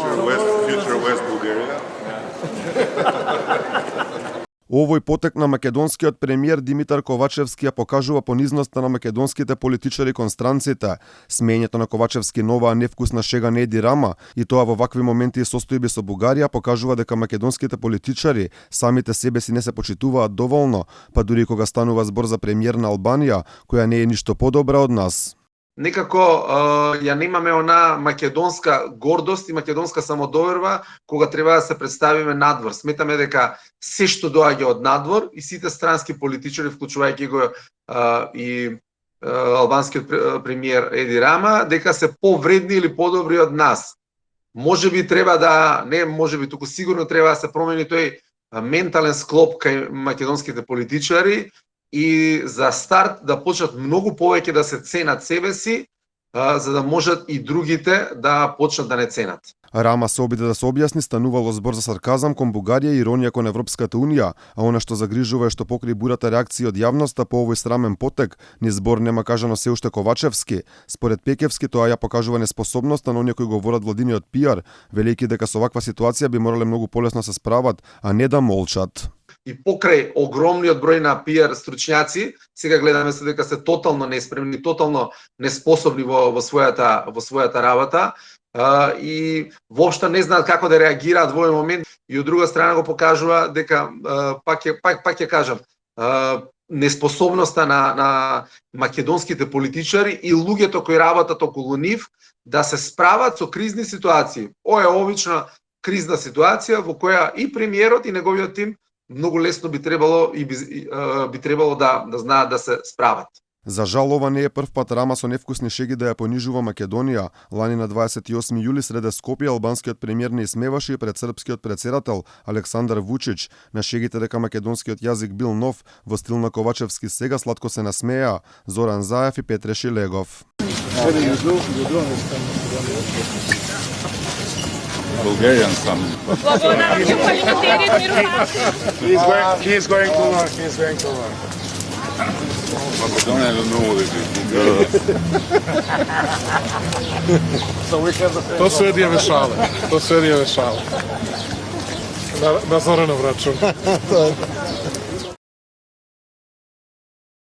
future West Bulgaria. Овој потек на македонскиот премиер Димитар Ковачевски ја покажува понизноста на македонските политичари кон странците. Смењето на Ковачевски новаа невкусна шега на Еди Рама и тоа во вакви моменти и состојби со Бугарија покажува дека македонските политичари самите себе си не се почитуваат доволно, па дури кога станува збор за премиер на Албанија, која не е ништо подобра од нас. Некако ја немаме она македонска гордост и македонска самодоверба кога треба да се представиме надвор. Сметаме дека се што доаѓа од надвор и сите странски политичари, вклучувајќи го и албанскиот премиер Еди Рама, дека се повредни или подобри од нас. Можеби треба да, не можеби, туку сигурно треба да се промени тој ментален склоп кај македонските политичари, и за старт да почнат многу повеќе да се ценат себе си, за да можат и другите да почнат да не ценат. Рама се обиде да се објасни, станувало збор за сарказам кон Бугарија и иронија кон Европската Унија, а она што загрижува е што покри бурата реакција од јавноста по овој срамен потек, ни збор нема кажано се уште Ковачевски. Според Пекевски тоа ја покажува неспособноста на оние кои говорат владиниот пиар, велејќи дека со ваква ситуација би морале многу полесно се справат, а не да молчат. И покрај огромниот број на пиар стручњаци, сега гледаме се дека се тотално неспремни, тотално неспособни во својата работа, и воопшто не знаат како да реагираат во овој момент, и од друга страна го покажува дека пак ќе кажам, неспособноста на македонските политичари и луѓето кои работат околу нив да се справат со кризни ситуации. Ова е обична кризна ситуација во која и премиерот и неговиот тим многу лесно би требало да знаат да се справат. За жал, ова не е прв пат Рама со невкусни шеги да ја понижува Македонија. Лани на 28 јули среде Скопје албанскиот премиер не исмеваше и пред српскиот председател Александар Вучич. На шегите дека македонскиот јазик бил нов во стил на Ковачевски сега сладко се насмеа Зоран Заев и Петре Шилегов. Bulgarian son. He's going to learn. Macedonia don't know what it is. To su jedine šale. Na Zoranov račun.